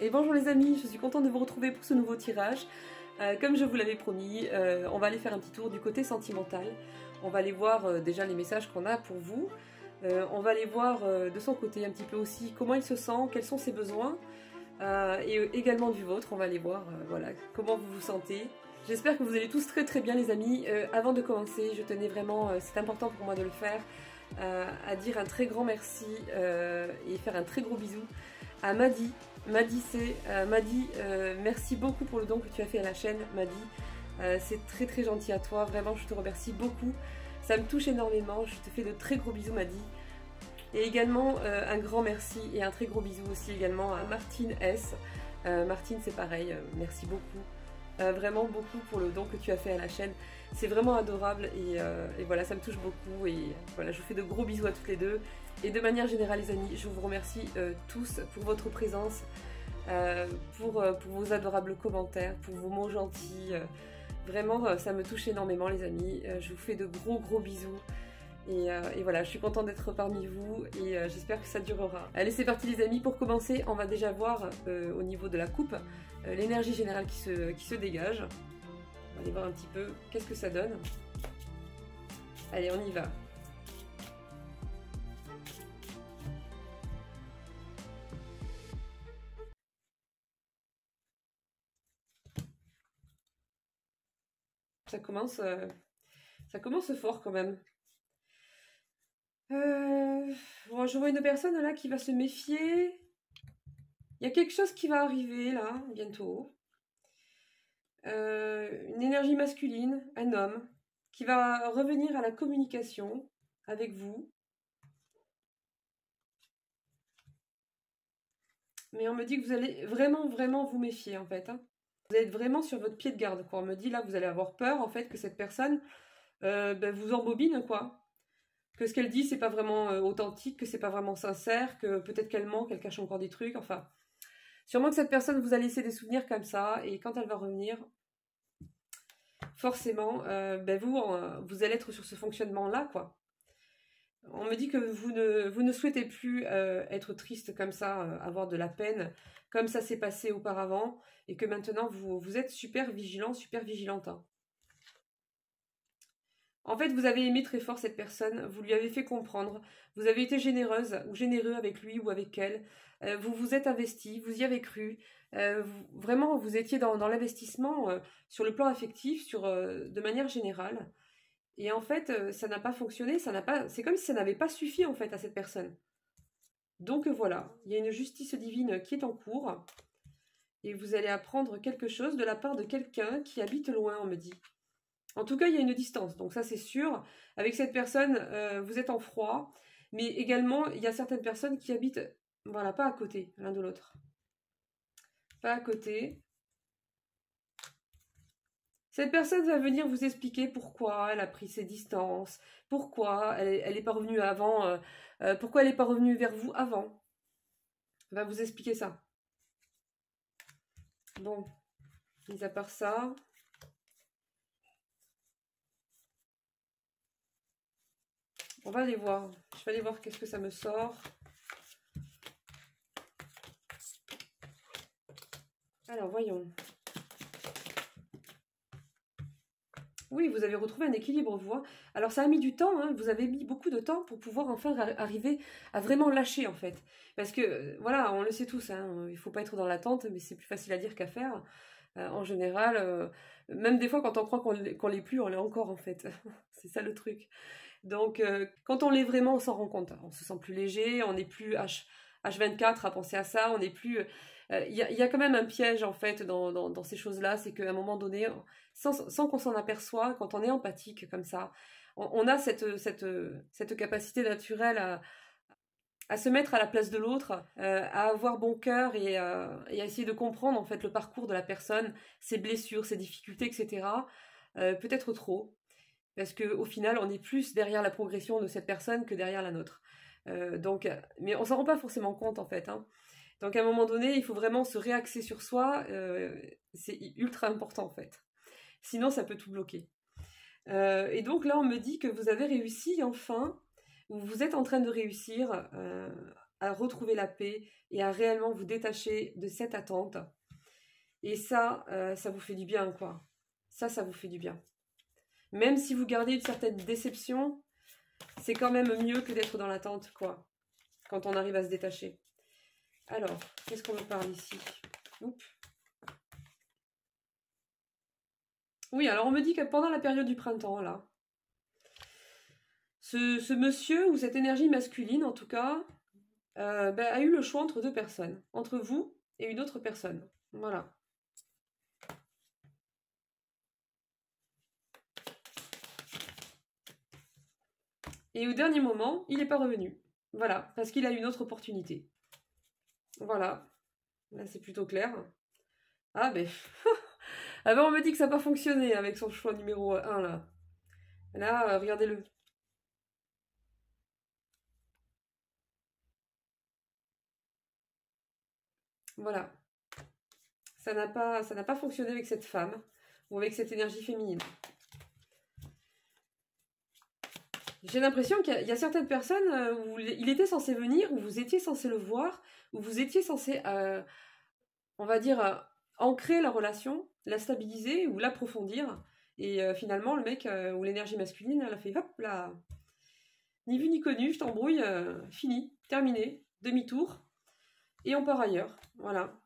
Et bonjour les amis, je suis contente de vous retrouver pour ce nouveau tirage. Comme je vous l'avais promis, on va aller faire un petit tour du côté sentimental. On va aller voir déjà les messages qu'on a pour vous. On va aller voir de son côté un petit peu aussi comment il se sent, quels sont ses besoins. Et également du vôtre, on va aller voir voilà, comment vous vous sentez. J'espère que vous allez tous très très bien les amis. Avant de commencer, je tenais vraiment, c'est important pour moi de le faire, à dire un très grand merci et faire un très gros bisou à Madi. Madi, merci beaucoup pour le don que tu as fait à la chaîne, Madi. C'est très très gentil à toi, vraiment je te remercie beaucoup. Ça me touche énormément, je te fais de très gros bisous Madi. Et également un grand merci et un très gros bisou aussi également à Martine S. Martine c'est pareil, merci beaucoup. Vraiment beaucoup pour le don que tu as fait à la chaîne. C'est vraiment adorable et voilà, ça me touche beaucoup. Et voilà, je vous fais de gros bisous à toutes les deux. Et de manière générale les amis, je vous remercie tous pour votre présence, pour vos adorables commentaires, pour vos mots gentils. Vraiment, ça me touche énormément les amis. Je vous fais de gros bisous. Et voilà, je suis contente d'être parmi vous et j'espère que ça durera. Allez, c'est parti les amis, pour commencer, on va déjà voir au niveau de la coupe l'énergie générale qui se dégage. On va aller voir un petit peu qu'est-ce que ça donne. Allez, on y va. Ça commence fort quand même. Bon, je vois une personne là qui va se méfier. Il y a quelque chose qui va arriver là, bientôt. Une énergie masculine, un homme, qui va revenir à la communication avec vous. Mais on me dit que vous allez vraiment vous méfier en fait. Hein. Vous allez être vraiment sur votre pied de garde, quoi. On me dit là que vous allez avoir peur en fait que cette personne vous embobine, quoi. Que ce qu'elle dit c'est pas vraiment authentique, que c'est pas vraiment sincère, que peut-être qu'elle ment, qu'elle cache encore des trucs, enfin. Sûrement que cette personne vous a laissé des souvenirs comme ça, et quand elle va revenir, forcément, vous allez être sur ce fonctionnement-là, quoi. On me dit que vous ne souhaitez plus être triste comme ça, avoir de la peine, comme ça s'est passé auparavant, et que maintenant vous êtes super vigilant, super vigilante. Hein. En fait, vous avez aimé très fort cette personne, vous lui avez fait comprendre, vous avez été généreuse ou généreux avec lui ou avec elle, vous vous êtes investi, vous y avez cru, vraiment vous étiez dans l'investissement sur le plan affectif, de manière générale. Et en fait, ça n'a pas fonctionné, c'est comme si ça n'avait pas suffi en fait à cette personne. Donc voilà, il y a une justice divine qui est en cours, et vous allez apprendre quelque chose de la part de quelqu'un qui habite loin, on me dit. En tout cas, il y a une distance, donc ça c'est sûr. Avec cette personne, vous êtes en froid, mais également, il y a certaines personnes qui habitent, voilà, pas à côté l'un de l'autre. Pas à côté. Cette personne va venir vous expliquer pourquoi elle a pris ses distances, pourquoi elle n'est pas revenue avant, pourquoi elle n'est pas revenue vers vous avant. Elle va vous expliquer ça. Bon, mis à part ça... On va aller voir. Je vais aller voir qu'est-ce que ça me sort. Alors, voyons. Oui, vous avez retrouvé un équilibre, vous. Hein. Alors, ça a mis du temps. Hein. Vous avez mis beaucoup de temps pour pouvoir enfin arriver à vraiment lâcher, en fait. Parce que, voilà, on le sait tous. Hein, il ne faut pas être dans l'attente, mais c'est plus facile à dire qu'à faire. En général, même des fois, quand on croit qu'on l'est plus, on l'est encore, en fait. C'est ça le truc. Donc, quand on l'est vraiment, on s'en rend compte. On se sent plus léger, on n'est plus H24 à penser à ça, on n'est plus... Il y a quand même un piège, en fait, dans ces choses-là, c'est qu'à un moment donné, sans qu'on s'en aperçoit, quand on est empathique comme ça, on a cette capacité naturelle à se mettre à la place de l'autre, à avoir bon cœur et à essayer de comprendre, en fait, le parcours de la personne, ses blessures, ses difficultés, etc. Peut-être trop. Parce qu'au final, on est plus derrière la progression de cette personne que derrière la nôtre. Mais on s'en rend pas forcément compte en fait. Hein. Donc à un moment donné, il faut vraiment se réaxer sur soi. C'est ultra important en fait. Sinon, ça peut tout bloquer. Et donc là, on me dit que vous avez réussi enfin, ou vous êtes en train de réussir à retrouver la paix et à réellement vous détacher de cette attente. Et ça, ça vous fait du bien, quoi. Ça vous fait du bien. Même si vous gardez une certaine déception, c'est quand même mieux que d'être dans l'attente, quoi. Quand on arrive à se détacher. Alors, qu'est-ce qu'on me parle ici? Oups. Oui, alors on me dit que pendant la période du printemps, là, ce monsieur, ou cette énergie masculine en tout cas, a eu le choix entre deux personnes. Entre vous et une autre personne. Voilà. Et au dernier moment, il n'est pas revenu. Voilà, parce qu'il a eu une autre opportunité. Voilà. Là, c'est plutôt clair. Ah, ben... ah ben, on me dit que ça n'a pas fonctionné avec son choix numéro 1, là. Là, regardez-le. Voilà. Ça n'a pas fonctionné avec cette femme ou avec cette énergie féminine. J'ai l'impression qu'il y a certaines personnes où il était censé venir, où vous étiez censé le voir, où vous étiez censé, on va dire, ancrer la relation, la stabiliser ou l'approfondir. Et finalement, le mec ou l'énergie masculine, elle a fait hop là, ni vu ni connu, je t'embrouille, fini, terminé, demi-tour, et on part ailleurs. Voilà.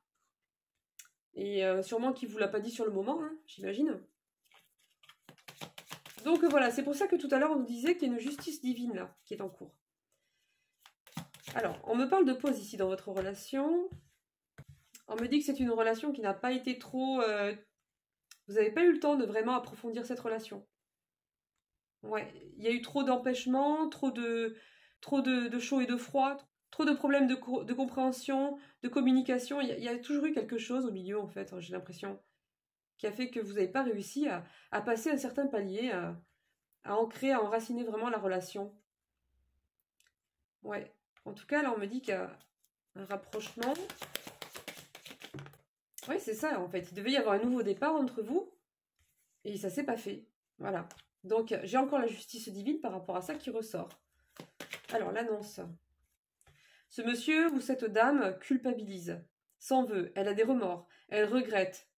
Et sûrement qu'il vous l'a pas dit sur le moment, hein, j'imagine. Donc voilà, c'est pour ça que tout à l'heure on nous disait qu'il y a une justice divine là, qui est en cours. Alors, on me parle de pause ici dans votre relation. On me dit que c'est une relation qui n'a pas été trop... vous n'avez pas eu le temps de vraiment approfondir cette relation. Ouais, il y a eu trop d'empêchements, trop de chaud et de froid, trop de problèmes de compréhension, de communication. Il y a toujours eu quelque chose au milieu, en fait, j'ai l'impression, qui a fait que vous n'avez pas réussi à passer un certain palier, à ancrer, à enraciner vraiment la relation. Ouais. En tout cas, là, on me dit qu'il y a un rapprochement. Oui, c'est ça, en fait. Il devait y avoir un nouveau départ entre vous, et ça s'est pas fait. Voilà. Donc, j'ai encore la justice divine par rapport à ça qui ressort. Alors, l'annonce. Ce monsieur ou cette dame culpabilise, s'en veut, elle a des remords, elle regrette.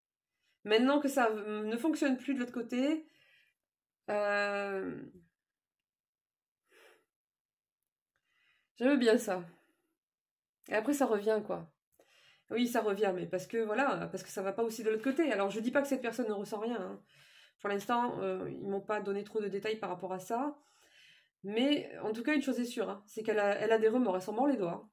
Maintenant que ça ne fonctionne plus de l'autre côté, j'aime bien ça. Et après, ça revient, quoi. Oui, ça revient, mais parce que voilà, parce que ça va pas aussi de l'autre côté. Alors, je dis pas que cette personne ne ressent rien, hein. Pour l'instant, ils m'ont pas donné trop de détails par rapport à ça. Mais en tout cas, une chose est sûre, hein, c'est elle a des remords, elle s'en mord les doigts.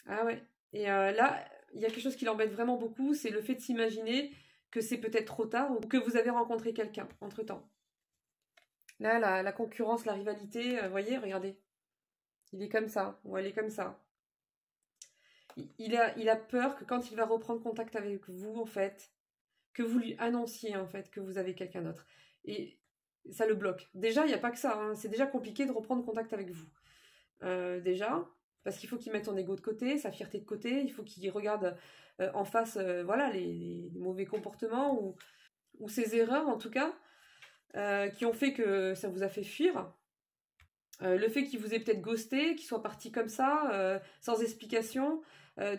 Ah ouais. Et là, il y a quelque chose qui l'embête vraiment beaucoup, c'est le fait de s'imaginer que c'est peut-être trop tard ou que vous avez rencontré quelqu'un entre-temps. Là, la concurrence, la rivalité, vous voyez, regardez. Il est comme ça, ou elle est comme ça. Il a peur que quand il va reprendre contact avec vous, en fait, que vous lui annonciez, en fait, que vous avez quelqu'un d'autre. Et ça le bloque. Déjà, il n'y a pas que ça, hein, c'est déjà compliqué de reprendre contact avec vous. Déjà, parce qu'il faut qu'il mette son ego de côté, sa fierté de côté, il faut qu'il regarde en face voilà, les mauvais comportements ou ses erreurs, en tout cas, qui ont fait que ça vous a fait fuir. Le fait qu'il vous ait peut-être ghosté, qu'il soit parti comme ça, sans explication,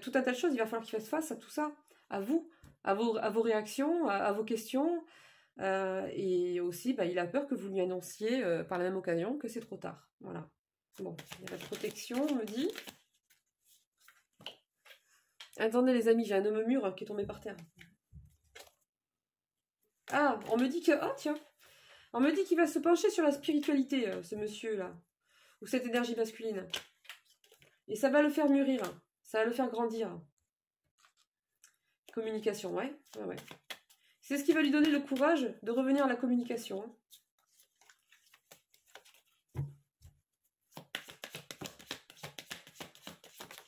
tout un tas de choses, il va falloir qu'il fasse face à tout ça, à vous, à vos réactions, à vos questions, et aussi, il a peur que vous lui annonciez par la même occasion que c'est trop tard. Voilà. Bon, il y a la protection, on me dit. Attendez les amis, j'ai un homme mûr qui est tombé par terre. Ah, on me dit que... Oh tiens, on me dit qu'il va se pencher sur la spiritualité, ce monsieur-là. Ou cette énergie masculine. Et ça va le faire mûrir. Ça va le faire grandir. Communication, ouais. Ouais. C'est ce qui va lui donner le courage de revenir à la communication. Hein.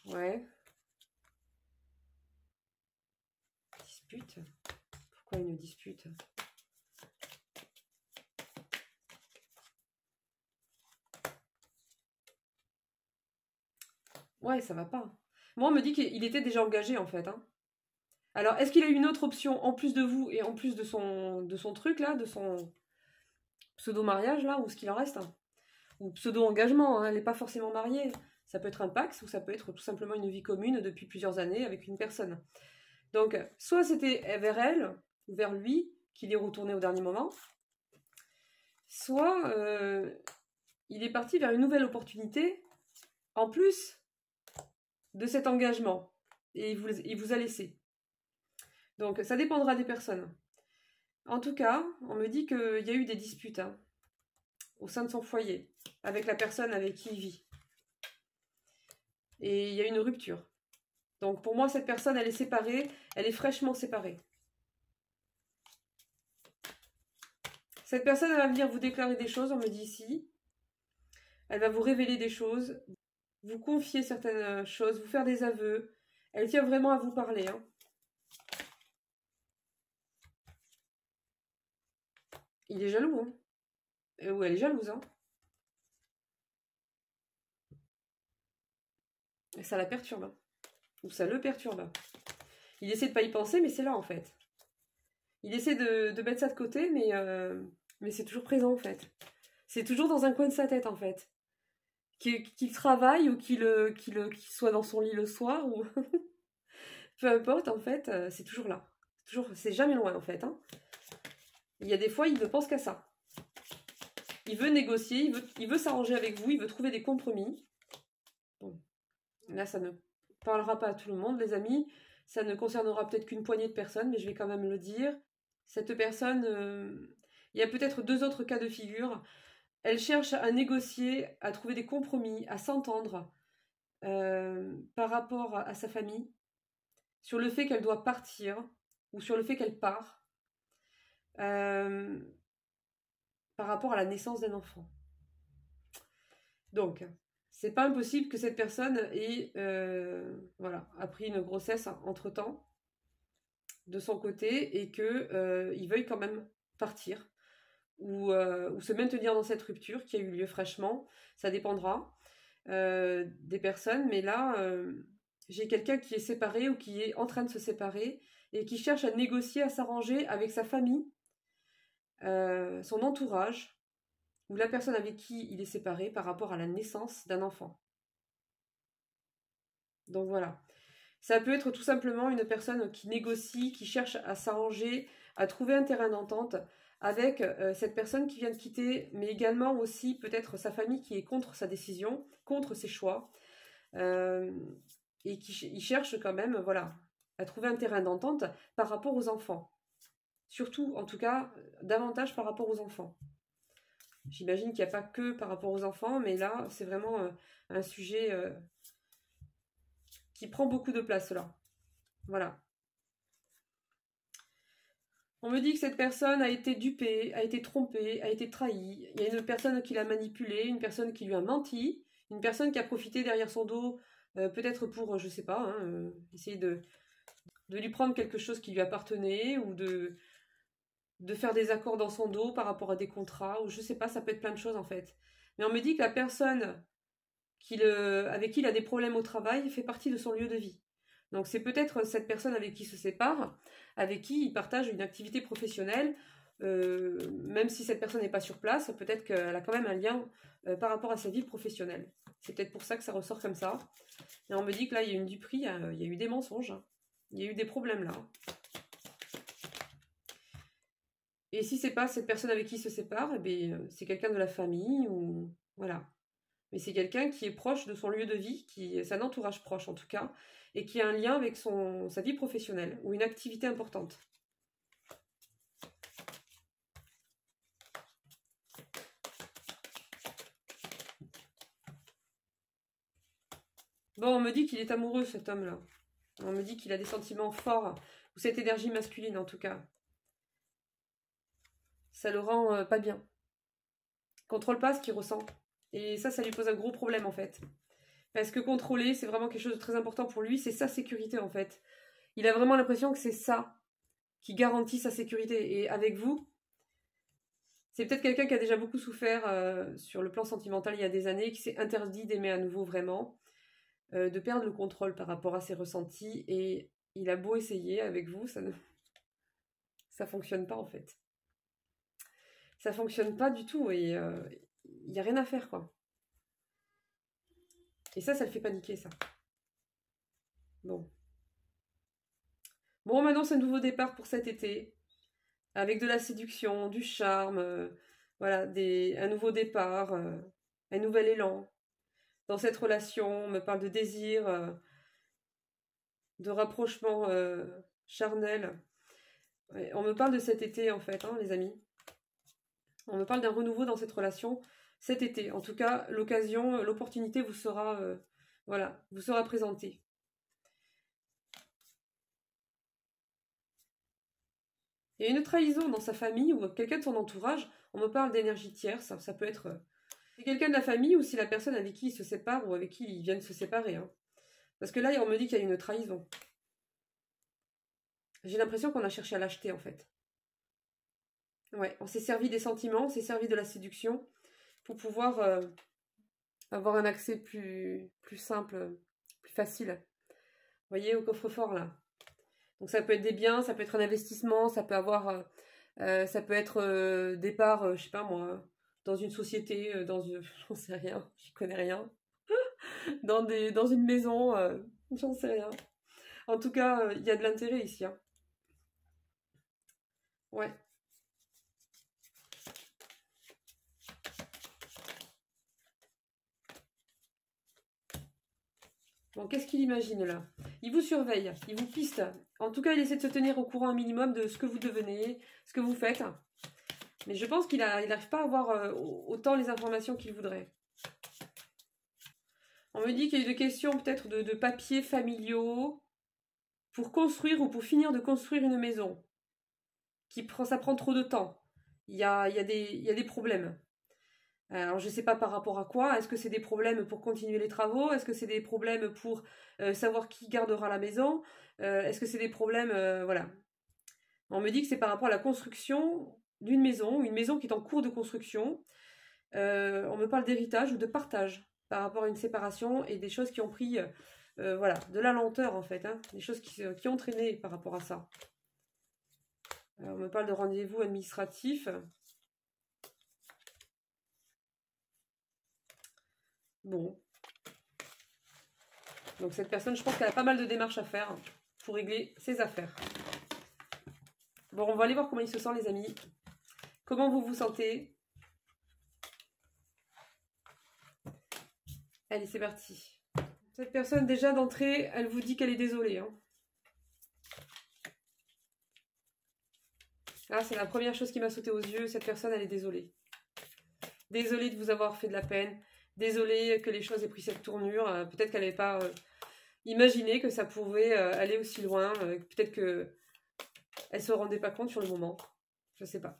Ouais. Dispute. Pourquoi une dispute? Ouais, ça va pas. Moi, on me dit qu'il était déjà engagé, en fait. Hein. Alors, est-ce qu'il a eu une autre option en plus de vous et en plus de son truc, là, de son pseudo-mariage, là, ou ce qu'il en reste hein. Ou pseudo-engagement, hein, elle n'est pas forcément mariée. Ça peut être un pax ou ça peut être tout simplement une vie commune depuis plusieurs années avec une personne. Donc, soit c'était vers elle ou vers lui qu'il est retourné au dernier moment, soit il est parti vers une nouvelle opportunité en plus de cet engagement et il vous a laissé. Donc, ça dépendra des personnes. En tout cas, on me dit qu'il y a eu des disputes hein, au sein de son foyer avec la personne avec qui il vit. Et il y a une rupture. Donc pour moi, cette personne, elle est séparée, elle est fraîchement séparée. Cette personne, elle va venir vous déclarer des choses, on me dit ici. Elle va vous révéler des choses, vous confier certaines choses, vous faire des aveux. Elle tient vraiment à vous parler. Hein. Il est jaloux. Hein. Ou elle est jalouse. Hein. Et ça la perturbe. Hein. Ou ça le perturbe. Il essaie de pas y penser, mais c'est là en fait. Il essaie de mettre ça de côté, mais c'est toujours présent en fait. C'est toujours dans un coin de sa tête en fait. Qu'il travaille ou qu'il soit dans son lit le soir, ou peu importe en fait, c'est toujours là. C'est jamais loin en fait. Hein. Il y a des fois, il ne pense qu'à ça. Il veut négocier, il veut s'arranger avec vous, il veut trouver des compromis. Bon. Là, ça ne parlera pas à tout le monde, les amis. Ça ne concernera peut-être qu'une poignée de personnes, mais je vais quand même le dire. Cette personne, il y a peut-être 2 autres cas de figure. Elle cherche à négocier, à trouver des compromis, à s'entendre par rapport à sa famille, sur le fait qu'elle doit partir, ou sur le fait qu'elle part, par rapport à la naissance d'un enfant. Donc, c'est pas impossible que cette personne ait pris une grossesse entre-temps de son côté et qu'il veuille quand même partir ou se maintenir dans cette rupture qui a eu lieu fraîchement. Ça dépendra des personnes, mais là, j'ai quelqu'un qui est séparé ou qui est en train de se séparer et qui cherche à négocier, à s'arranger avec sa famille, son entourage, ou la personne avec qui il est séparé par rapport à la naissance d'un enfant. Donc voilà. Ça peut être tout simplement une personne qui négocie, qui cherche à s'arranger, à trouver un terrain d'entente avec cette personne qui vient de quitter, mais également aussi peut-être sa famille qui est contre sa décision, contre ses choix, et qui cherche quand même, voilà, à trouver un terrain d'entente par rapport aux enfants. Surtout, en tout cas, davantage par rapport aux enfants. J'imagine qu'il n'y a pas que par rapport aux enfants, mais là, c'est vraiment un sujet qui prend beaucoup de place là. Voilà. On me dit que cette personne a été dupée, a été trompée, a été trahie. Il y a une personne qui l'a manipulée, une personne qui lui a menti, une personne qui a profité derrière son dos, peut-être pour, je sais pas, hein, essayer de lui prendre quelque chose qui lui appartenait, ou de faire des accords dans son dos par rapport à des contrats, ou je sais pas, ça peut être plein de choses en fait. Mais on me dit que la personne avec qui il a des problèmes au travail fait partie de son lieu de vie. Donc c'est peut-être cette personne avec qui il se sépare, avec qui il partage une activité professionnelle, même si cette personne n'est pas sur place, peut-être qu'elle a quand même un lien par rapport à sa vie professionnelle. C'est peut-être pour ça que ça ressort comme ça. Et on me dit que là, il y a une duperie, il y a eu des mensonges, il y a eu des problèmes là. Et si c'est pas cette personne avec qui il se sépare, c'est quelqu'un de la famille, ou voilà. Mais c'est quelqu'un qui est proche de son lieu de vie, c'est un entourage proche en tout cas, et qui a un lien avec sa vie professionnelle, ou une activité importante. Bon, on me dit qu'il est amoureux, cet homme-là. On me dit qu'il a des sentiments forts, ou cette énergie masculine en tout cas. Ça le rend pas bien. Contrôle pas ce qu'il ressent. Et ça lui pose un gros problème en fait. Parce que contrôler, c'est vraiment quelque chose de très important pour lui, c'est sa sécurité en fait. Il a vraiment l'impression que c'est ça qui garantit sa sécurité. Et avec vous, c'est peut-être quelqu'un qui a déjà beaucoup souffert sur le plan sentimental il y a des années, qui s'est interdit d'aimer à nouveau vraiment, de perdre le contrôle par rapport à ses ressentis. Et il a beau essayer avec vous, ça fonctionne pas en fait. Ça fonctionne pas du tout et il n'y a rien à faire quoi. Et ça le fait paniquer, ça. Bon. Bon, maintenant, c'est un nouveau départ pour cet été. Avec de la séduction, du charme, voilà, un nouveau départ, un nouvel élan. Dans cette relation, on me parle de désir, de rapprochement charnel. Ouais, on me parle de cet été, en fait, hein, les amis. On me parle d'un renouveau dans cette relation cet été. En tout cas, l'occasion, l'opportunité vous sera, voilà, vous sera présentée. Il y a une trahison dans sa famille ou quelqu'un de son entourage. On me parle d'énergie tierce. Ça peut être quelqu'un de la famille ou si la personne avec qui il se sépare ou avec qui il vient de se séparer. Hein. Parce que là, on me dit qu'il y a une trahison. J'ai l'impression qu'on a cherché à l'acheter, en fait. Ouais, on s'est servi des sentiments, on s'est servi de la séduction pour pouvoir avoir un accès plus simple, plus facile. Vous voyez, au coffre-fort, là. Donc ça peut être des biens, ça peut être un investissement, ça peut avoir... ça peut être départ, je sais pas moi, dans une société, dans une... J'en sais rien, j'y connais rien. dans une maison, j'en sais rien. En tout cas, il y a de l'intérêt ici. Hein. Ouais. Bon, qu'est-ce qu'il imagine là? Il vous surveille, il vous piste. En tout cas, il essaie de se tenir au courant un minimum de ce que vous devenez, ce que vous faites. Mais je pense qu'il n'arrive pas à avoir autant les informations qu'il voudrait. On me dit qu'il y a eu des questions peut-être de papiers familiaux pour construire ou pour finir de construire une maison. Ça prend trop de temps. Il y a des problèmes. Alors je ne sais pas par rapport à quoi. Est-ce que c'est des problèmes pour continuer les travaux? Est-ce que c'est des problèmes pour savoir qui gardera la maison? Est-ce que c'est des problèmes... voilà. On me dit que c'est par rapport à la construction d'une maison, une maison qui est en cours de construction. On me parle d'héritage ou de partage par rapport à une séparation et des choses qui ont pris voilà, de la lenteur en fait. Hein, des choses qui ont traîné par rapport à ça. On me parle de rendez-vous administratif. Bon. Donc cette personne, je pense qu'elle a pas mal de démarches à faire pour régler ses affaires. Bon, on va aller voir comment il se sent les amis. Comment vous vous sentez? Allez, c'est parti. Cette personne, déjà d'entrée, elle vous dit qu'elle est désolée. Hein. Ah, c'est la première chose qui m'a sauté aux yeux. Cette personne, elle est désolée. Désolée de vous avoir fait de la peine. Désolée que les choses aient pris cette tournure. Peut-être qu'elle n'avait pas imaginé que ça pouvait aller aussi loin. Peut-être qu'elle ne se rendait pas compte sur le moment. Je ne sais pas.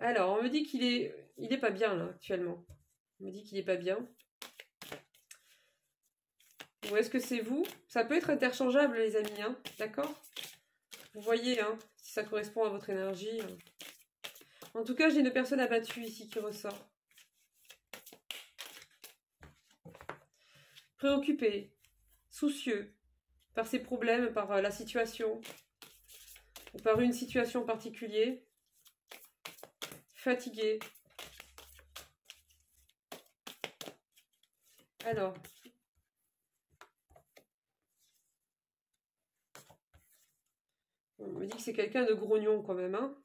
Alors, on me dit qu'il est pas bien, là, actuellement. On me dit qu'il est pas bien. Ou est-ce que c'est vous? Ça peut être interchangeable, les amis, hein, d'accord? Vous voyez, hein, si ça correspond à votre énergie. En tout cas, j'ai une personne abattue ici qui ressort. Préoccupé, soucieux, par ses problèmes, par la situation, ou par une situation particulière. Fatigué. Alors. On me dit que c'est quelqu'un de grognon quand même, hein.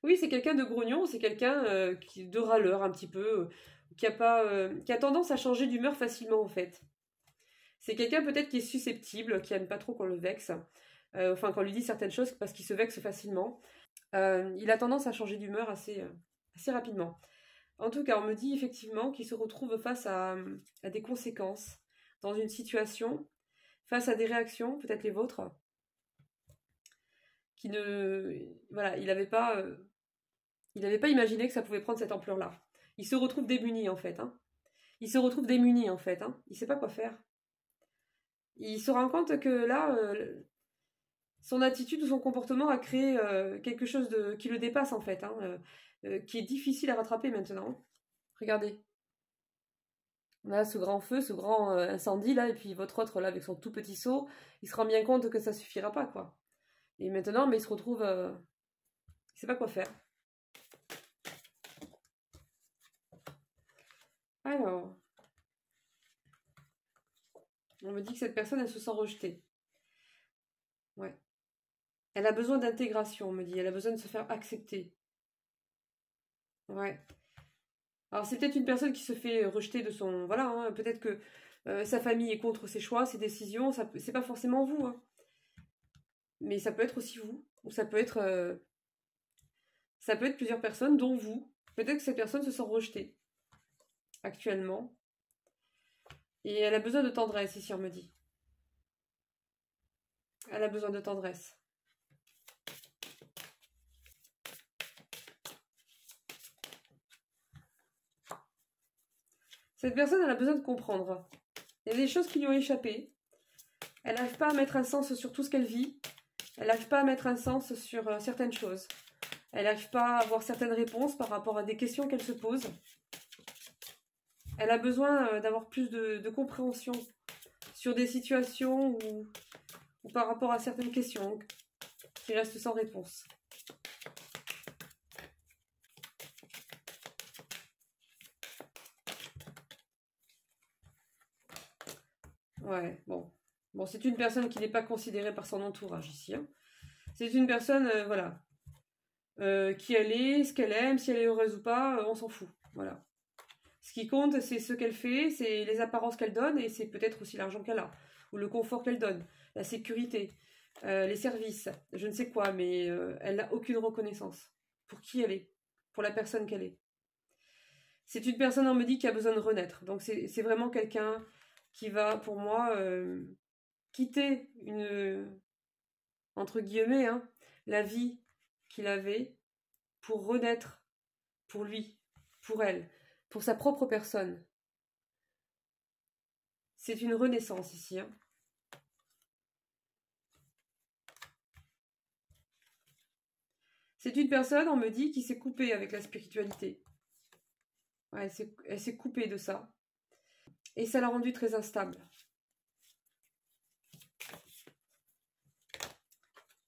Oui, c'est quelqu'un de grognon, c'est quelqu'un de râleur un petit peu, qui a tendance à changer d'humeur facilement en fait. C'est quelqu'un peut-être qui est susceptible, qui aime pas trop qu'on le vexe, enfin qu'on lui dit certaines choses parce qu'il se vexe facilement. Il a tendance à changer d'humeur assez rapidement. En tout cas, on me dit effectivement qu'il se retrouve face à des conséquences dans une situation, face à des réactions, peut-être les vôtres, qui ne... Voilà, il n'avait pas imaginé que ça pouvait prendre cette ampleur-là. Il se retrouve démuni, en fait. Hein. Il se retrouve démuni, en fait. Hein. Il ne sait pas quoi faire. Il se rend compte que là, son attitude ou son comportement a créé quelque chose qui le dépasse, en fait. Hein, qui est difficile à rattraper maintenant. Regardez. On a ce grand feu, ce grand incendie, là, et puis votre autre, là, avec son tout petit seau, il se rend bien compte que ça suffira pas, quoi. Et maintenant, mais il se retrouve sait pas quoi faire. Alors, on me dit que cette personne, elle se sent rejetée. Ouais. Elle a besoin d'intégration, on me dit. Elle a besoin de se faire accepter. Ouais. Alors, c'est peut-être une personne qui se fait rejeter de son... Voilà, hein, peut-être que sa famille est contre ses choix, ses décisions. C'est pas forcément vous, hein. Mais ça peut être aussi vous. Ou ça peut être plusieurs personnes, dont vous. Peut-être que cette personne se sent rejetée, actuellement. Et elle a besoin de tendresse, ici, on me dit. Elle a besoin de tendresse. Cette personne, elle a besoin de comprendre. Il y a des choses qui lui ont échappé. Elle n'arrive pas à mettre un sens sur tout ce qu'elle vit. Elle n'arrive pas à mettre un sens sur certaines choses. Elle n'arrive pas à avoir certaines réponses par rapport à des questions qu'elle se pose. Elle a besoin d'avoir plus de compréhension sur des situations ou par rapport à certaines questions qui restent sans réponse. Ouais, bon. Bon, c'est une personne qui n'est pas considérée par son entourage ici, hein. C'est une personne, voilà, qui elle est, ce qu'elle aime, si elle est heureuse ou pas, on s'en fout. Voilà. Ce qui compte, c'est ce qu'elle fait, c'est les apparences qu'elle donne, et c'est peut-être aussi l'argent qu'elle a, ou le confort qu'elle donne, la sécurité, les services, je ne sais quoi, mais elle n'a aucune reconnaissance pour qui elle est, pour la personne qu'elle est. C'est une personne, on me dit, qui a besoin de renaître. Donc c'est vraiment quelqu'un qui va, pour moi, quitter entre guillemets, hein, la vie qu'il avait pour renaître pour lui, pour elle, pour sa propre personne. C'est une renaissance ici, hein. C'est une personne, on me dit, qui s'est coupée avec la spiritualité. Ouais, elle s'est coupée de ça. Et ça l'a rendue très instable.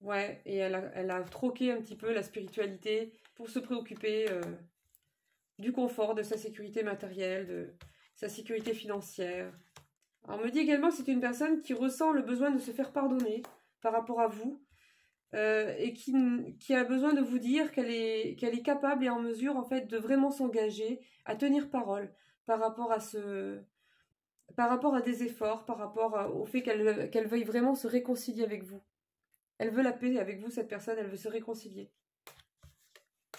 Ouais, et elle a troqué un petit peu la spiritualité pour se préoccuper du confort, de sa sécurité matérielle, de sa sécurité financière. Alors, on me dit également que c'est une personne qui ressent le besoin de se faire pardonner par rapport à vous et qui a besoin de vous dire qu'elle est capable et en mesure en fait de vraiment s'engager à tenir parole par rapport par rapport à des efforts, par rapport au fait qu'elle veuille vraiment se réconcilier avec vous. Elle veut la paix avec vous, cette personne, elle veut se réconcilier.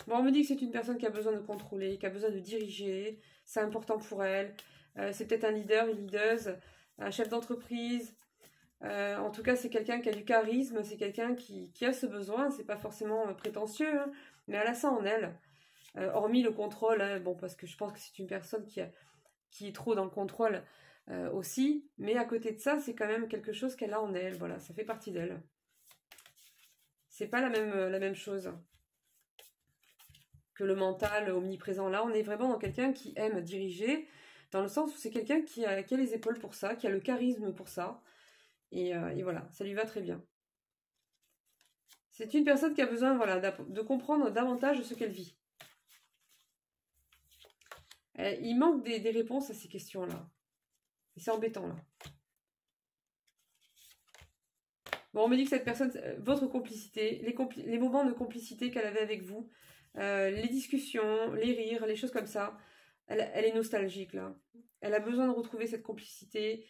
Bon, on me dit que c'est une personne qui a besoin de contrôler, qui a besoin de diriger, c'est important pour elle. C'est peut-être un leader, une leaduse, un chef d'entreprise. En tout cas, c'est quelqu'un qui a du charisme, c'est quelqu'un qui a ce besoin, c'est pas forcément prétentieux, hein, mais elle a ça en elle. Hormis le contrôle, hein, bon, parce que je pense que c'est une personne qui est trop dans le contrôle aussi, mais à côté de ça, c'est quand même quelque chose qu'elle a en elle, voilà, ça fait partie d'elle. C'est pas la même chose que le mental omniprésent. Là, on est vraiment dans quelqu'un qui aime diriger, dans le sens où c'est quelqu'un qui a les épaules pour ça, qui a le charisme pour ça, et voilà, ça lui va très bien. C'est une personne qui a besoin, voilà, de comprendre davantage ce qu'elle vit. Il manque des réponses à ces questions-là. Et c'est embêtant, là. Bon, on me dit que cette personne, votre complicité, les moments de complicité qu'elle avait avec vous, les discussions, les rires, les choses comme ça, elle est nostalgique, là. Elle a besoin de retrouver cette complicité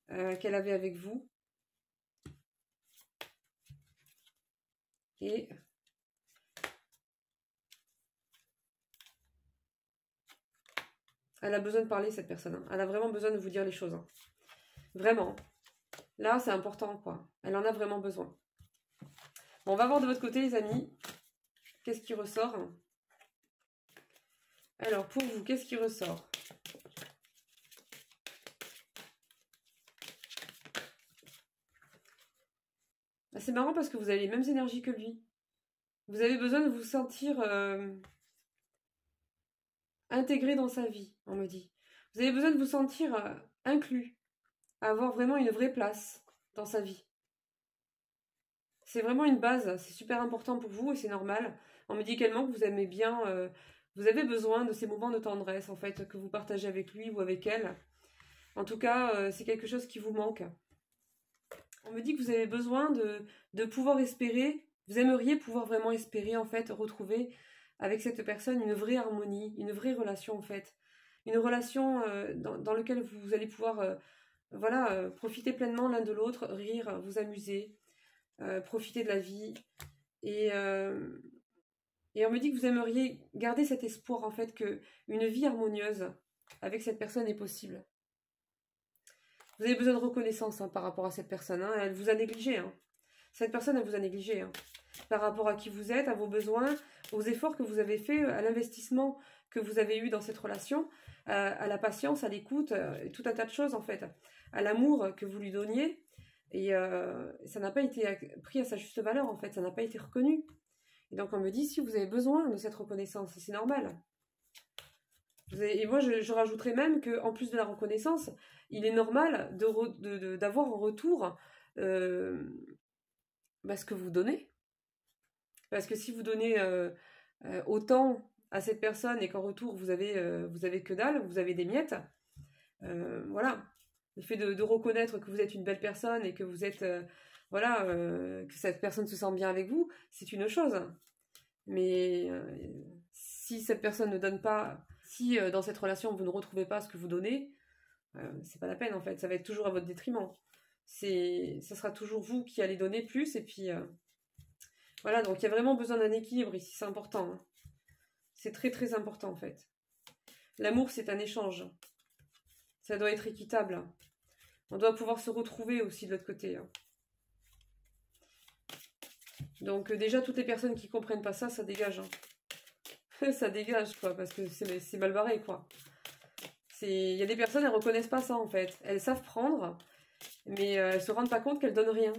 qu'elle avait avec vous. Et elle a besoin de parler, cette personne, hein. Elle a vraiment besoin de vous dire les choses, hein. Vraiment. Là, c'est important, quoi. Elle en a vraiment besoin. Bon, on va voir de votre côté, les amis. Qu'est-ce qui ressort? Alors, pour vous, qu'est-ce qui ressort? C'est marrant parce que vous avez les mêmes énergies que lui. Vous avez besoin de vous sentir intégré dans sa vie, on me dit. Vous avez besoin de vous sentir inclus, avoir vraiment une vraie place dans sa vie. C'est vraiment une base, c'est super important pour vous et c'est normal. On me dit également que vous aimez bien, vous avez besoin de ces moments de tendresse, en fait, que vous partagez avec lui ou avec elle. En tout cas, c'est quelque chose qui vous manque. On me dit que vous avez besoin de pouvoir espérer, vous aimeriez pouvoir vraiment espérer, en fait, retrouver avec cette personne une vraie harmonie, une vraie relation, en fait. Une relation dans laquelle vous allez pouvoir voilà, profiter pleinement l'un de l'autre, rire, vous amuser, profiter de la vie. Et, et on me dit que vous aimeriez garder cet espoir, en fait, que une vie harmonieuse avec cette personne est possible. Vous avez besoin de reconnaissance par rapport à cette personne. Elle vous a négligé. Cette personne, elle vous a négligé. Par rapport à qui vous êtes, à vos besoins, aux efforts que vous avez faits, à l'investissement que vous avez eu dans cette relation, à la patience, à l'écoute, tout un tas de choses en fait. À l'amour que vous lui donniez. Et ça n'a pas été pris à sa juste valeur en fait. Ça n'a pas été reconnu. Et donc on me dit, si vous avez besoin de cette reconnaissance, c'est normal. Et moi, je rajouterais même qu'en plus de la reconnaissance, il est normal d'avoir en retour ce que vous donnez. Parce que si vous donnez autant à cette personne et qu'en retour, vous avez que dalle, vous avez des miettes, voilà. Le fait de reconnaître que vous êtes une belle personne et que vous êtes, que cette personne se sent bien avec vous, c'est une chose. Mais si cette personne ne donne pas, si dans cette relation vous ne retrouvez pas ce que vous donnez, c'est pas la peine en fait, ça va être toujours à votre détriment. Ça sera toujours vous qui allez donner plus et puis voilà, donc il y a vraiment besoin d'un équilibre ici, c'est important. C'est très très important en fait. L'amour c'est un échange, ça doit être équitable. On doit pouvoir se retrouver aussi de l'autre côté. Donc déjà toutes les personnes qui comprennent pas ça, ça dégage. Ça dégage quoi, parce que c'est mal barré quoi. Il y a des personnes, elles reconnaissent pas ça en fait. Elles savent prendre, mais elles se rendent pas compte qu'elles donnent rien.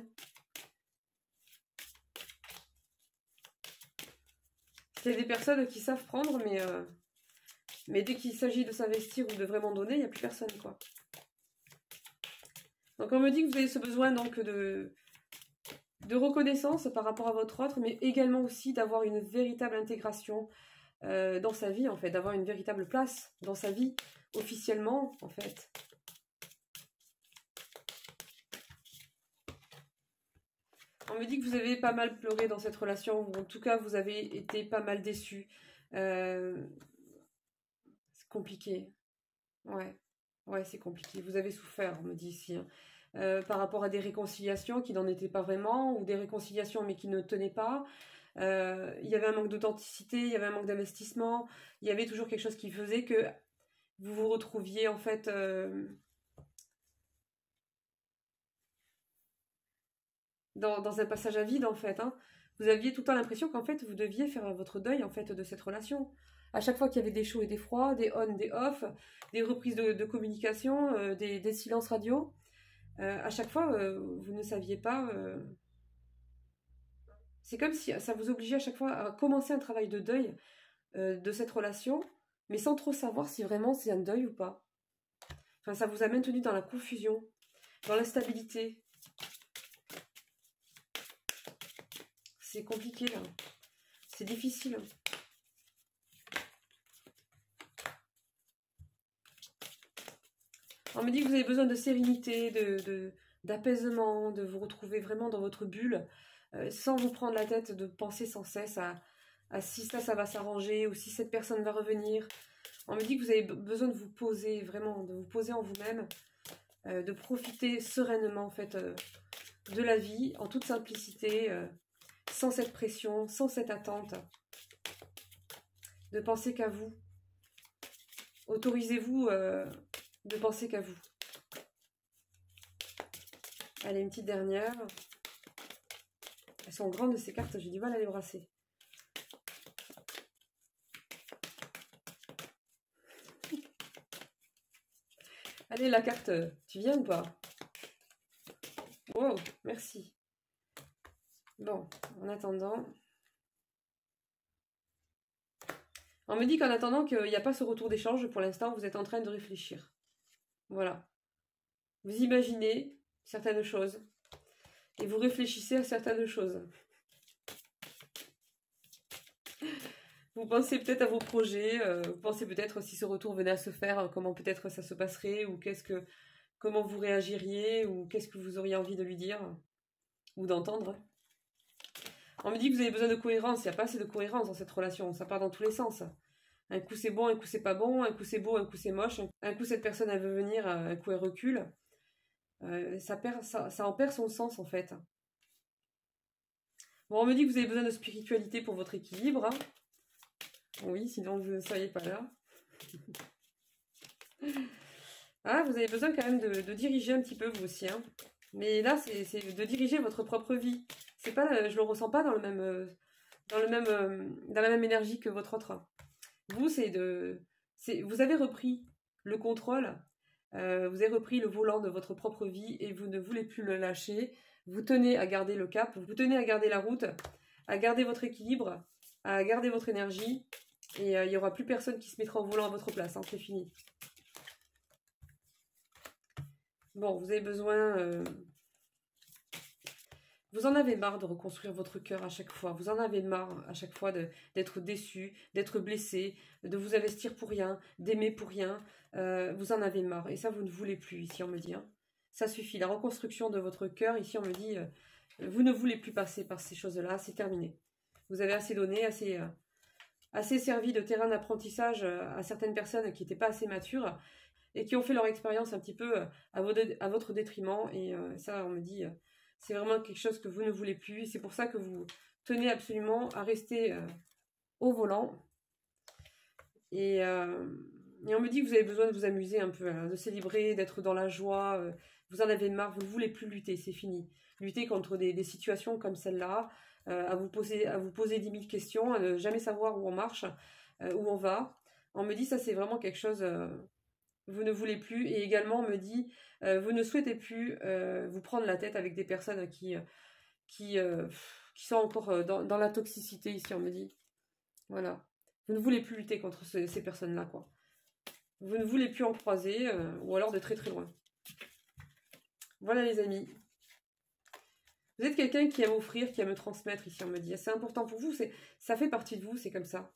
Il y a des personnes qui savent prendre, mais dès qu'il s'agit de s'investir ou de vraiment donner, il n'y a plus personne quoi. Donc on me dit que vous avez ce besoin donc de reconnaissance par rapport à votre autre, mais également aussi d'avoir une véritable intégration dans sa vie en fait, d'avoir une véritable place dans sa vie officiellement en fait. On me dit que vous avez pas mal pleuré dans cette relation, ou en tout cas vous avez été pas mal déçu. C'est compliqué. Ouais, c'est compliqué. Vous avez souffert, on me dit ici. Par rapport à des réconciliations qui n'en étaient pas vraiment, ou des réconciliations mais qui ne tenaient pas. Il y avait un manque d'authenticité, il y avait un manque d'investissement, il y avait toujours quelque chose qui faisait que vous vous retrouviez en fait dans un passage à vide en fait. Vous aviez tout le temps l'impression qu'en fait vous deviez faire votre deuil en fait de cette relation. À chaque fois qu'il y avait des chauds et des froids, des on, des off, des reprises de communication, des silences radio, à chaque fois vous ne saviez pas. C'est comme si ça vous obligeait à chaque fois à commencer un travail de deuil de cette relation, mais sans trop savoir si vraiment c'est un deuil ou pas. Enfin, ça vous a maintenu dans la confusion, dans l'instabilité. C'est compliqué, là. C'est difficile. On me dit que vous avez besoin de sérénité, d'apaisement, de vous retrouver vraiment dans votre bulle, sans vous prendre la tête de penser sans cesse à si ça va s'arranger ou si cette personne va revenir. On me dit que vous avez besoin de vous poser, vraiment, de vous poser en vous-même, de profiter sereinement, en fait, de la vie, en toute simplicité, sans cette pression, sans cette attente, de penser qu'à vous. Autorisez-vous de penser qu'à vous. Allez, une petite dernière. Elles sont grandes ces cartes, j'ai du mal à les brasser. Allez, la carte, tu viens ou pas? Wow, merci. Bon, en attendant... On me dit qu'en attendant qu'il n'y a pas ce retour d'échange, pour l'instant, vous êtes en train de réfléchir. Voilà. Vous imaginez certaines choses. Et vous réfléchissez à certaines choses. Vous pensez peut-être à vos projets, vous pensez peut-être si ce retour venait à se faire, comment peut-être ça se passerait, ou comment vous réagiriez, ou qu'est-ce que vous auriez envie de lui dire, ou d'entendre. On me dit que vous avez besoin de cohérence, il n'y a pas assez de cohérence dans cette relation, ça part dans tous les sens. Un coup c'est bon, un coup c'est pas bon, un coup c'est beau, un coup c'est moche, un coup cette personne elle veut venir, un coup elle recule. Ça en perd son sens en fait. Bon, on me dit que vous avez besoin de spiritualité pour votre équilibre. Hein. Oui, sinon vous ne seriez pas là. Ah, vous avez besoin quand même de diriger un petit peu vous aussi. Hein. Mais là, c'est de diriger votre propre vie. C'est pas, je le ressens pas dans le même, dans la même énergie que votre autre. Vous, vous avez repris le contrôle, vous avez repris le volant de votre propre vie et vous ne voulez plus le lâcher. Vous tenez à garder le cap, vous tenez à garder la route, à garder votre équilibre, à garder votre énergie. Et il n'y aura plus personne qui se mettra au volant à votre place, hein, c'est fini. Bon, vous avez besoin... Vous en avez marre de reconstruire votre cœur à chaque fois. Vous en avez marre à chaque fois d'être déçu, d'être blessé, de vous investir pour rien, d'aimer pour rien. Vous en avez marre. Et ça, vous ne voulez plus, ici, on me dit. Hein. Ça suffit. La reconstruction de votre cœur, ici, on me dit, vous ne voulez plus passer par ces choses-là. C'est terminé. Vous avez assez donné, assez servi de terrain d'apprentissage à certaines personnes qui n'étaient pas assez matures et qui ont fait leur expérience un petit peu à votre détriment. Et ça, on me dit, c'est vraiment quelque chose que vous ne voulez plus. C'est pour ça que vous tenez absolument à rester au volant. Et on me dit que vous avez besoin de vous amuser un peu, hein, de célébrer, d'être dans la joie. Vous en avez marre, vous ne voulez plus lutter, c'est fini. Lutter contre des situations comme celle-là, à vous poser 10 000 questions, à ne jamais savoir où on marche, où on va. On me dit ça, c'est vraiment quelque chose... vous ne voulez plus, et également on me dit vous ne souhaitez plus vous prendre la tête avec des personnes qui sont encore dans la toxicité, ici on me dit. Voilà. Vous ne voulez plus lutter contre ces personnes-là, quoi. Vous ne voulez plus en croiser, ou alors de très très loin. Voilà les amis. Vous êtes quelqu'un qui aime offrir, qui aime transmettre, ici on me dit. C'est important pour vous, ça fait partie de vous, c'est comme ça.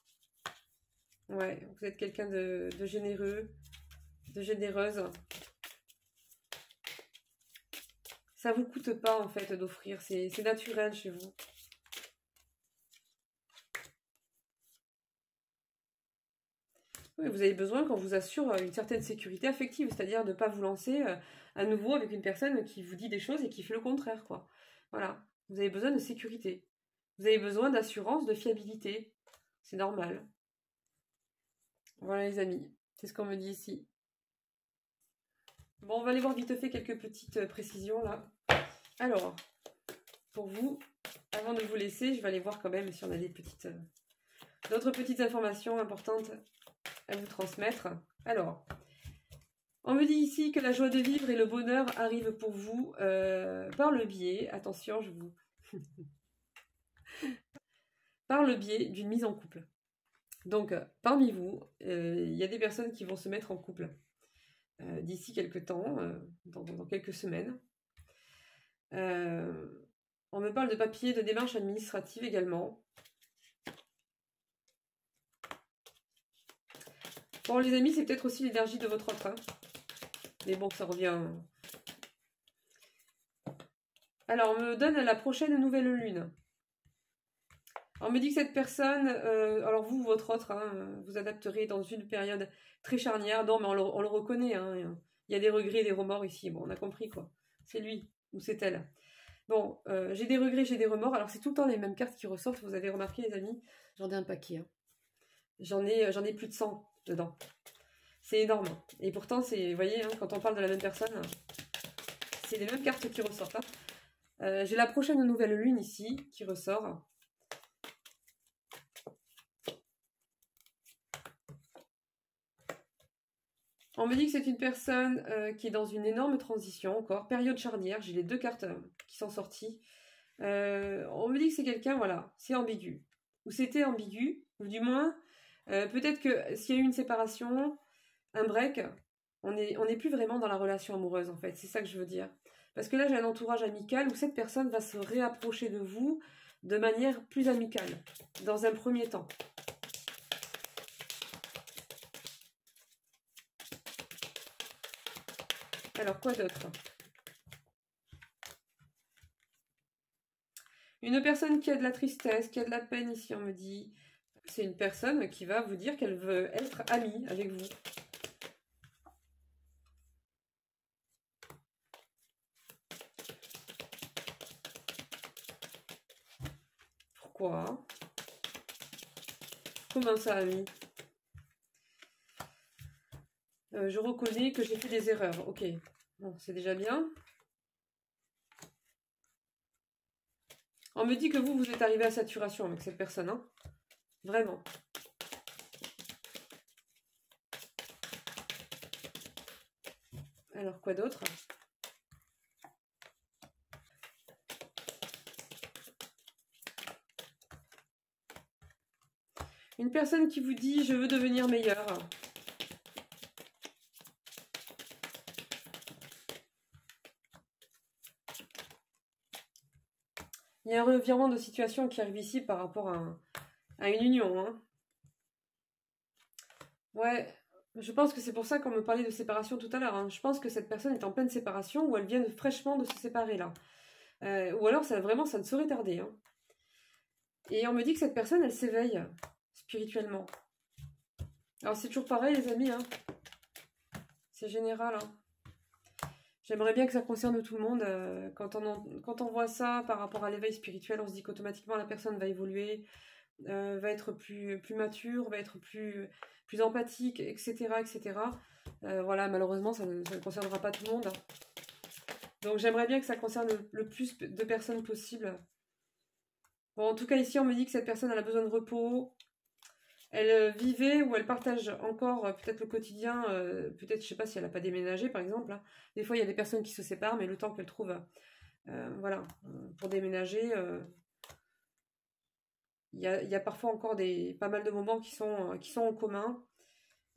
Ouais, vous êtes quelqu'un de généreux, de généreuse. Ça vous coûte pas, en fait, d'offrir. C'est naturel chez vous. Oui, vous avez besoin qu'on vous assure une certaine sécurité affective, c'est-à-dire de ne pas vous lancer à nouveau avec une personne qui vous dit des choses et qui fait le contraire, quoi. Voilà. Vous avez besoin de sécurité. Vous avez besoin d'assurance, de fiabilité. C'est normal. Voilà, les amis. C'est ce qu'on me dit ici. Bon, on va aller voir vite fait quelques petites précisions, là. Alors, pour vous, avant de vous laisser, je vais aller voir quand même si on a d'autres petites informations importantes à vous transmettre. Alors, on me dit ici que la joie de vivre et le bonheur arrivent pour vous par le biais, attention, par le biais d'une mise en couple. Donc, parmi vous, il y a des personnes qui vont se mettre en couple d'ici quelques temps, dans quelques semaines. On me parle de papiers, de démarches administratives également. Bon, les amis, c'est peut-être aussi l'énergie de votre autre. Hein. Mais bon, ça revient. Alors, on me donne la prochaine nouvelle lune. On me dit que cette personne, alors vous, votre autre, hein, vous adapterez dans une période très charnière. Non, mais on le reconnaît. Hein, il y a des regrets, des remords ici. Bon, on a compris quoi. C'est lui ou c'est elle. Bon, j'ai des regrets, j'ai des remords. Alors, c'est tout le temps les mêmes cartes qui ressortent. Vous avez remarqué, les amis? J'en ai un paquet. Hein. J'en ai plus de 100 dedans. C'est énorme. Et pourtant, vous voyez, hein, quand on parle de la même personne, c'est les mêmes cartes qui ressortent. Hein. J'ai la prochaine nouvelle lune ici qui ressort. On me dit que c'est une personne qui est dans une énorme transition encore, période charnière. J'ai les deux cartes qui sont sorties. On me dit que c'est quelqu'un, voilà, c'est ambigu. Ou c'était ambigu, ou du moins, peut-être que s'il y a eu une séparation, un break, on n'est plus vraiment dans la relation amoureuse en fait, c'est ça que je veux dire. Parce que là j'ai un entourage amical où cette personne va se réapprocher de vous, de manière plus amicale, dans un premier temps. Alors, quoi d'autre? Une personne qui a de la tristesse, qui a de la peine ici, on me dit. C'est une personne qui va vous dire qu'elle veut être amie avec vous. Pourquoi? Comment ça, amie? Je reconnais que j'ai fait des erreurs. Ok, bon, c'est déjà bien. On me dit que vous êtes arrivé à saturation avec cette personne, hein? Vraiment. Alors, quoi d'autre? Une personne qui vous dit « je veux devenir meilleure ». Il y a un revirement de situation qui arrive ici par rapport à une union. Hein. Ouais, je pense que c'est pour ça qu'on me parlait de séparation tout à l'heure. Hein. Je pense que cette personne est en pleine séparation ou elle vient fraîchement de se séparer là. Ou alors vraiment ça ne saurait tarder. Hein. Et on me dit que cette personne elle s'éveille spirituellement. Alors c'est toujours pareil les amis. Hein. C'est général. Hein. J'aimerais bien que ça concerne tout le monde. Quand on voit ça par rapport à l'éveil spirituel, on se dit qu'automatiquement la personne va évoluer, va être plus mature, va être plus empathique, etc. etc. Voilà, malheureusement, ça ne concernera pas tout le monde. Donc j'aimerais bien que ça concerne le plus de personnes possible. Bon, en tout cas, ici, on me dit que cette personne elle a besoin de repos. Elle vivait ou elle partage encore peut-être le quotidien, peut-être, je sais pas si elle n'a pas déménagé par exemple. Hein. Des fois, il y a des personnes qui se séparent, mais le temps qu'elles trouvent, voilà, pour déménager, il y a parfois encore pas mal de moments qui sont en commun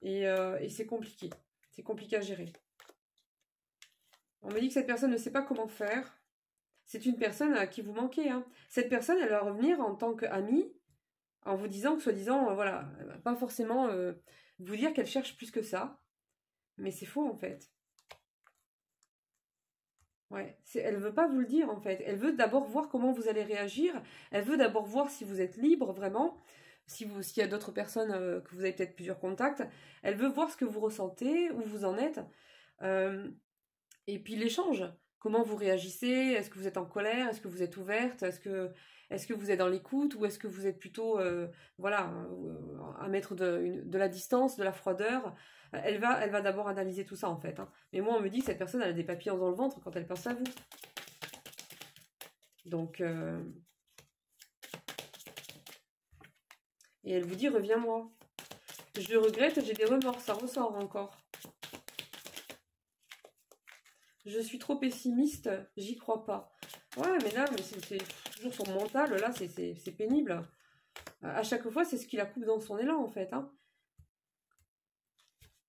et c'est compliqué. C'est compliqué à gérer. On me dit que cette personne ne sait pas comment faire. C'est une personne à qui vous manquez. Hein. Cette personne, elle va revenir en tant qu'amie, en vous disant que, soi-disant, voilà, pas forcément vous dire qu'elle cherche plus que ça, mais c'est faux en fait. Ouais, elle veut pas vous le dire en fait. Elle veut d'abord voir comment vous allez réagir. Elle veut d'abord voir si vous êtes libre vraiment, s'il y a d'autres personnes que vous avez peut-être plusieurs contacts. Elle veut voir ce que vous ressentez, où vous en êtes, et puis l'échange. Comment vous réagissez? Est-ce que vous êtes en colère? Est-ce que vous êtes ouverte? Est-ce que vous êtes dans l'écoute ou est-ce que vous êtes plutôt voilà, à mettre de la distance, de la froideur? Elle va d'abord analyser tout ça en fait. Hein. Mais moi on me dit que cette personne elle a des papillons dans le ventre quand elle pense à vous. Donc et elle vous dit reviens-moi. Je regrette, j'ai des remords, ça ressort encore. Je suis trop pessimiste, j'y crois pas. Ouais, mais là, c'est toujours son mental, là, c'est pénible. À chaque fois, c'est ce qui la coupe dans son élan, en fait. Hein.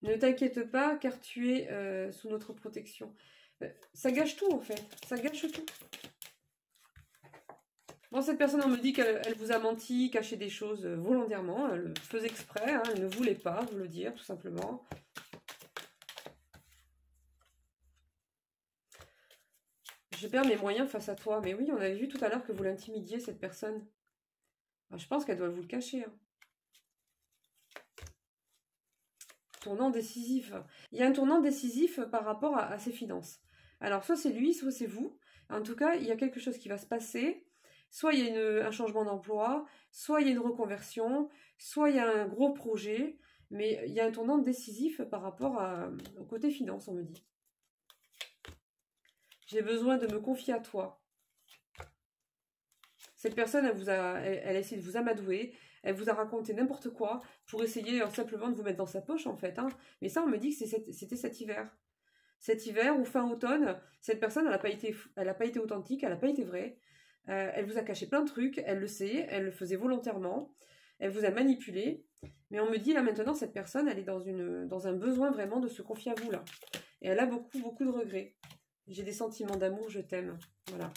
Ne t'inquiète pas, car tu es sous notre protection. Ça gâche tout, en fait. Ça gâche tout. Bon, cette personne, on me dit qu'elle vous a menti, caché des choses volontairement. Elle le faisait exprès, hein, elle ne voulait pas vous le dire, tout simplement. Je perds mes moyens face à toi. Mais oui, on avait vu tout à l'heure que vous l'intimidiez, cette personne. Alors, je pense qu'elle doit vous le cacher. Hein. Tournant décisif. Il y a un tournant décisif par rapport à ses finances. Alors, soit c'est lui, soit c'est vous. En tout cas, il y a quelque chose qui va se passer. Soit il y a un changement d'emploi, soit il y a une reconversion, soit il y a un gros projet. Mais il y a un tournant décisif par rapport au côté finance, on me dit. J'ai besoin de me confier à toi. Cette personne, elle a essayé de vous amadouer, elle vous a raconté n'importe quoi pour essayer simplement de vous mettre dans sa poche, en fait. Hein. Mais ça, on me dit que c'était cet hiver. Cet hiver ou fin automne, cette personne, elle n'a pas été authentique, elle n'a pas été vraie. Elle vous a caché plein de trucs, elle le sait, elle le faisait volontairement, elle vous a manipulé. Mais on me dit, là, maintenant, cette personne, elle est dans un besoin vraiment de se confier à vous, là. Et elle a beaucoup, beaucoup de regrets. J'ai des sentiments d'amour, je t'aime. Voilà.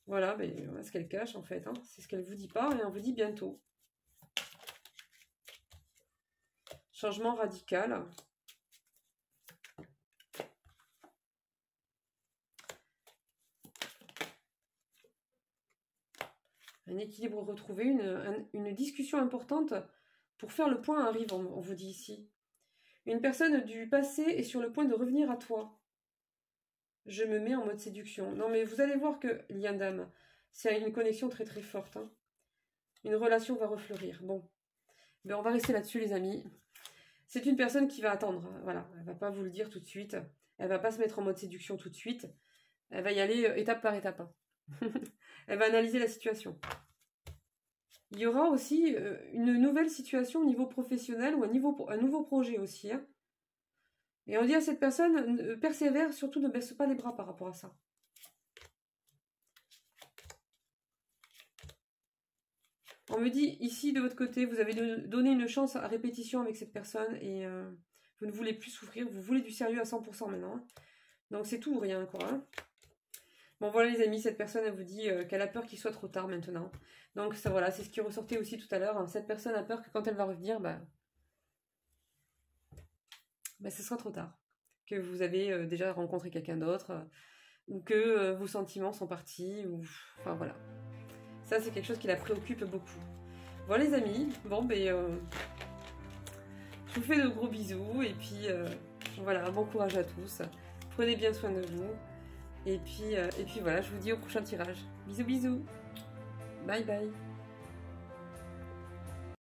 Voilà, mais voilà ce qu'elle cache en fait. Hein. C'est ce qu'elle vous dit pas et on vous dit bientôt. Changement radical. Un équilibre retrouvé, une discussion importante pour faire le point arrive, on vous dit ici. Une personne du passé est sur le point de revenir à toi. Je me mets en mode séduction. Non mais vous allez voir que, lien d'âme, c'est une connexion très très forte. Hein. Une relation va refleurir. Bon, ben, on va rester là-dessus les amis. C'est une personne qui va attendre. Hein. Voilà, elle va pas vous le dire tout de suite. Elle va pas se mettre en mode séduction tout de suite. Elle va y aller étape par étape. Hein. Elle va analyser la situation. Il y aura aussi une nouvelle situation au niveau professionnel ou un nouveau projet aussi. Hein. Et on dit à cette personne, persévère, surtout ne baisse pas les bras par rapport à ça. On me dit ici de votre côté, vous avez donné une chance à répétition avec cette personne et vous ne voulez plus souffrir, vous voulez du sérieux à 100% maintenant. Hein. Donc c'est tout ou rien quoi. Hein. Bon voilà les amis, cette personne elle vous dit qu'elle a peur qu'il soit trop tard maintenant. Donc ça voilà, c'est ce qui ressortait aussi tout à l'heure. Hein. Cette personne a peur que quand elle va revenir, ce sera trop tard. Que vous avez déjà rencontré quelqu'un d'autre, ou que vos sentiments sont partis, ou... Enfin voilà. Ça c'est quelque chose qui la préoccupe beaucoup. Voilà les amis, bon je vous fais de gros bisous, et puis voilà, bon courage à tous. Prenez bien soin de vous. Et puis voilà, je vous dis au prochain tirage. Bisous bisous. Bye bye.